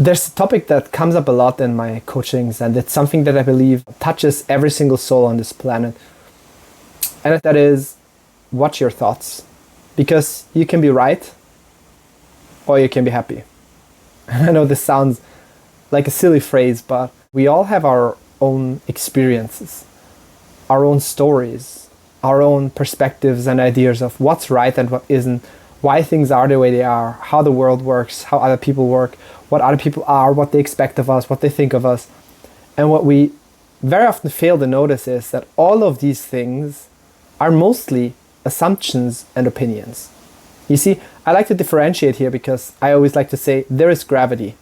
There's a topic that comes up a lot in my coachings, and it's something that I believe touches every single soul on this planet. And that is, watch your thoughts. Because you can be right, or you can be happy. And I know this sounds like a silly phrase, but we all have our own experiences, our own stories, our own perspectives and ideas of what's right and what isn't, why things are the way they are, how the world works, how other people work, what other people are, what they expect of us, what they think of us. And what we very often fail to notice is that all of these things are mostly assumptions and opinions. You see, I like to differentiate here because I always like to say there is gravity,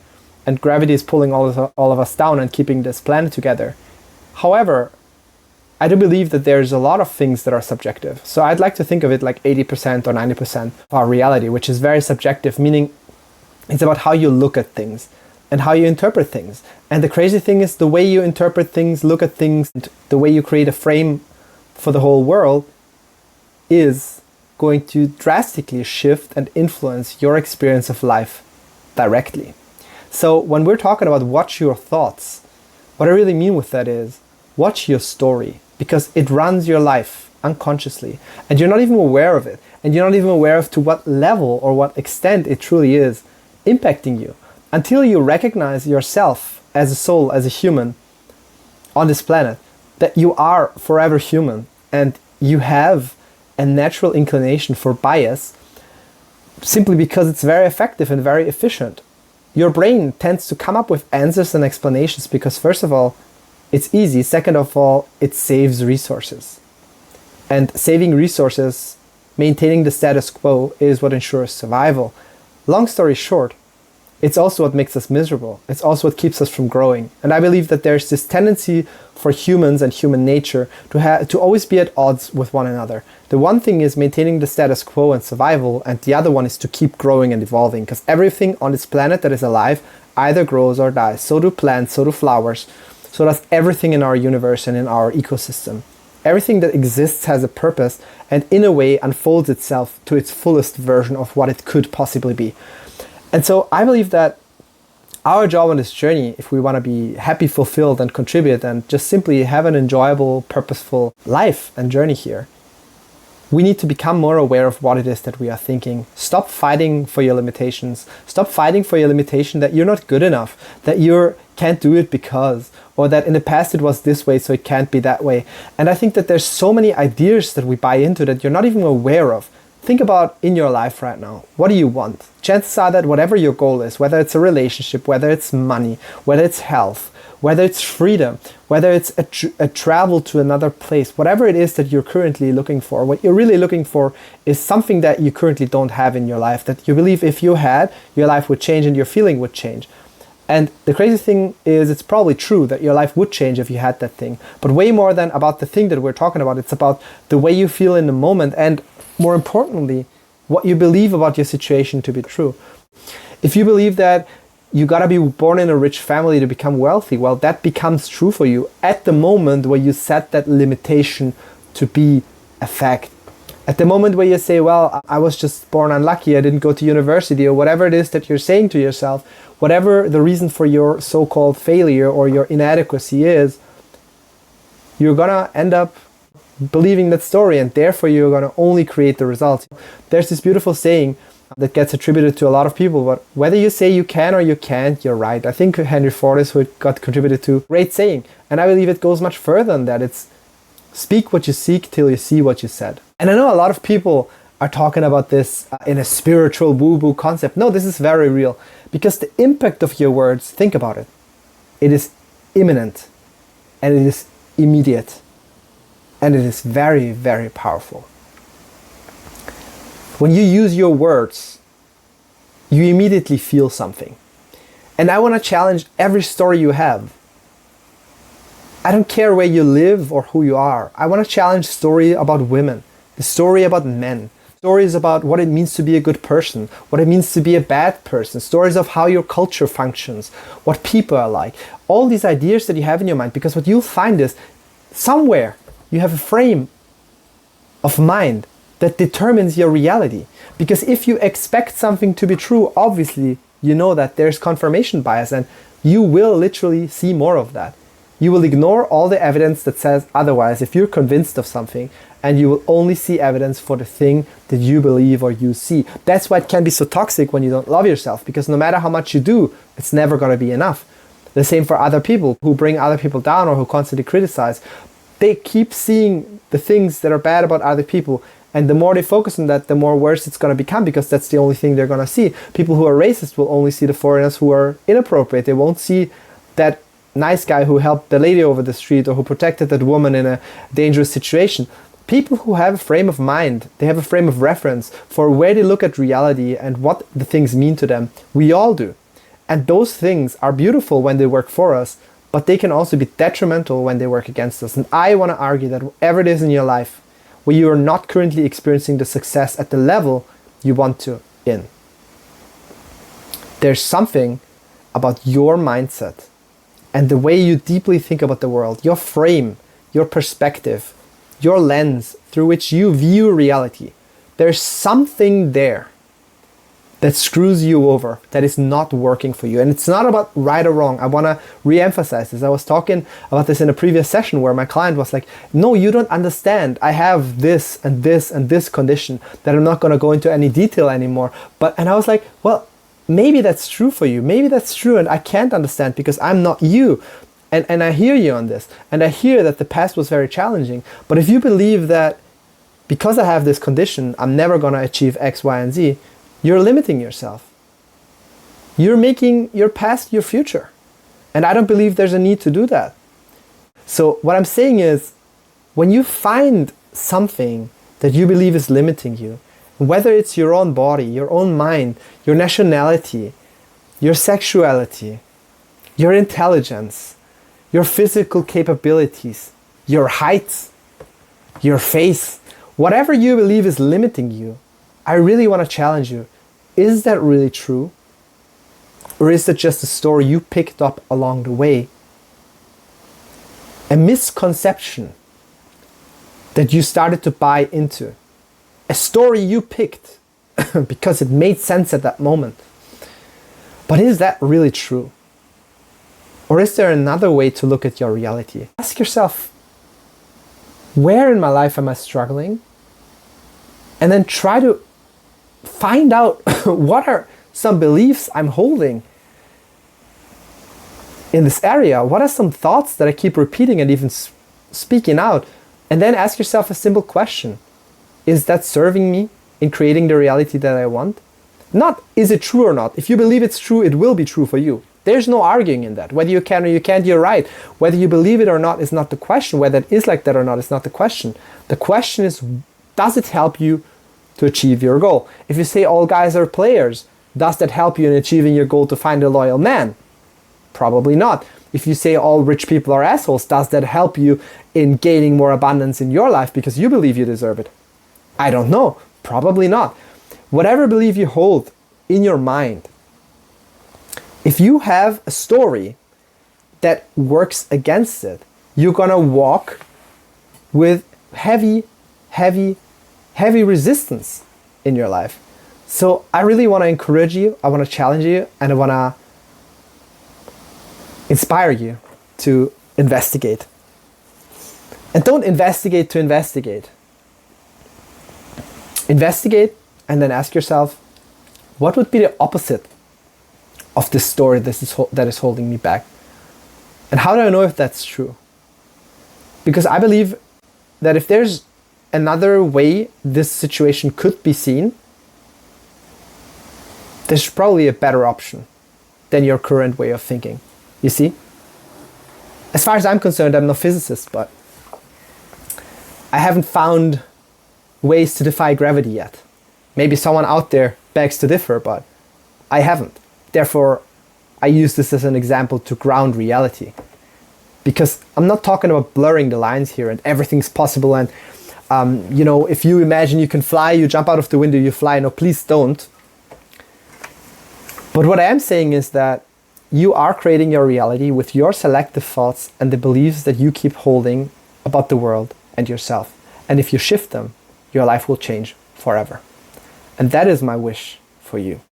and gravity is pulling all of us down and keeping this planet together. However, I do believe that there's a lot of things that are subjective. So I'd like to think of it like 80% or 90% of our reality, which is very subjective, meaning it's about how you look at things and how you interpret things. And the crazy thing is the way you interpret things, look at things, and the way you create a frame for the whole world is going to drastically shift and influence your experience of life directly. So when we're talking about watch your thoughts, what I really mean with that is watch your story, because it runs your life unconsciously and you're not even aware of it, and you're not even aware of to what level or what extent it truly is impacting you until you recognize yourself as a soul, as a human on this planet, that you are forever human and you have a natural inclination for bias simply because it's very effective and very efficient. Your brain tends to come up with answers and explanations because, first of all, it's easy. Second of all, it saves resources. And saving resources, maintaining the status quo, is what ensures survival. Long story short, it's also what makes us miserable. It's also what keeps us from growing. And I believe that there's this tendency for humans and human nature to always be at odds with one another. The one thing is maintaining the status quo and survival, and the other one is to keep growing and evolving, because everything on this planet that is alive either grows or dies. So do plants, so do flowers, so does everything in our universe and in our ecosystem. Everything that exists has a purpose and in a way unfolds itself to its fullest version of what it could possibly be. And so I believe that our job on this journey, if we want to be happy, fulfilled, and contribute, and just simply have an enjoyable, purposeful life and journey here, we need to become more aware of what it is that we are thinking. Stop fighting for your limitations. Stop fighting for your limitation that you're not good enough, that you can't do it because, or that in the past it was this way, so it can't be that way. And I think that there's so many ideas that we buy into that you're not even aware of. Think about in your life right now. What do you want? Chances are that whatever your goal is, whether it's a relationship, whether it's money, whether it's health, whether it's freedom, whether it's a travel to another place, whatever it is that you're currently looking for, what you're really looking for is something that you currently don't have in your life, that you believe if you had, your life would change and your feeling would change. And the crazy thing is, it's probably true that your life would change if you had that thing. But way more than about the thing that we're talking about, it's about the way you feel in the moment, and more importantly, what you believe about your situation to be true. If you believe that you gotta be born in a rich family to become wealthy, well, that becomes true for you at the moment where you set that limitation to be a fact. At the moment where you say, well, I was just born unlucky, I didn't go to university, or whatever it is that you're saying to yourself, whatever the reason for your so-called failure or your inadequacy is, you're gonna end up believing that story, and therefore you're gonna only create the results. There's this beautiful saying that gets attributed to a lot of people, but whether you say you can or you can't, you're right. I think Henry Ford is who it got contributed to. Great saying. And I believe it goes much further than that. It's speak what you seek till you see what you said. And I know a lot of people are talking about this in a spiritual woo-woo concept. No, this is very real, because the impact of your words, think about it. It is imminent, and it is immediate, and it is very, very powerful. When you use your words, you immediately feel something. And I want to challenge every story you have. I don't care where you live or who you are. I want to challenge story about women, the story about men, stories about what it means to be a good person, what it means to be a bad person, stories of how your culture functions, what people are like, all these ideas that you have in your mind, because what you'll find is somewhere you have a frame of mind that determines your reality. Because if you expect something to be true, obviously you know that there's confirmation bias, and you will literally see more of that. You will ignore all the evidence that says otherwise if you're convinced of something, and you will only see evidence for the thing that you believe or you see. That's why it can be so toxic when you don't love yourself, because no matter how much you do, it's never going to be enough. The same for other people who bring other people down or who constantly criticize. They keep seeing the things that are bad about other people, and the more they focus on that, the more worse it's going to become, because that's the only thing they're going to see. People who are racist will only see the foreigners who are inappropriate. They won't see that nice guy who helped the lady over the street or who protected that woman in a dangerous situation. People who have a frame of mind, they have a frame of reference for where they look at reality and what the things mean to them. We all do. And those things are beautiful when they work for us, but they can also be detrimental when they work against us. And I want to argue that whatever it is in your life where you are not currently experiencing the success at the level you want to in, there's something about your mindset and the way you deeply think about the world, your frame, your perspective, your lens through which you view reality. There's something there that screws you over, that is not working for you. And it's not about right or wrong. I want to re-emphasize this. I was talking about this in a previous session where my client was like, no, you don't understand. I have this and this and this condition that I'm not going to go into any detail anymore. And I was like, well, maybe that's true for you. Maybe that's true, and I can't understand because I'm not you. And I hear you on this. And I hear that the past was very challenging. But if you believe that because I have this condition, I'm never going to achieve X, Y, and Z, you're limiting yourself. You're making your past your future. And I don't believe there's a need to do that. So what I'm saying is, when you find something that you believe is limiting you, whether it's your own body, your own mind, your nationality, your sexuality, your intelligence, your physical capabilities, your height, your face, whatever you believe is limiting you, I really want to challenge you. Is that really true? Or is that just a story you picked up along the way? A misconception that you started to buy into. A story you picked because it made sense at that moment. But is that really true? Or is there another way to look at your reality? Ask yourself, where in my life am I struggling? And then try to find out what are some beliefs I'm holding in this area. What are some thoughts that I keep repeating and even speaking out? And then ask yourself a simple question. Is that serving me in creating the reality that I want? Not, is it true or not? If you believe it's true, it will be true for you. There's no arguing in that. Whether you can or you can't, you're right. Whether you believe it or not is not the question. Whether it is like that or not is not the question. The question is, does it help you to achieve your goal? If you say all guys are players, does that help you in achieving your goal to find a loyal man? Probably not. If you say all rich people are assholes, does that help you in gaining more abundance in your life because you believe you deserve it? I don't know. Probably not. Whatever belief you hold in your mind, if you have a story that works against it, you're gonna walk with heavy resistance in your life. So I really want to encourage you, I want to challenge you, and I want to inspire you to investigate. And don't investigate to investigate. Investigate and then ask yourself, what would be the opposite of this story that is holding me back? And how do I know if that's true? Because I believe that if there's another way this situation could be seen, there's probably a better option than your current way of thinking. You see? As far as I'm concerned, I'm no physicist, but I haven't found ways to defy gravity yet. Maybe someone out there begs to differ, but I haven't. Therefore, I use this as an example to ground reality. Because I'm not talking about blurring the lines here and everything's possible and if you imagine you can fly, you jump out of the window, you fly. No, please don't. But what I am saying is that you are creating your reality with your selective thoughts and the beliefs that you keep holding about the world and yourself. And if you shift them, your life will change forever. And that is my wish for you.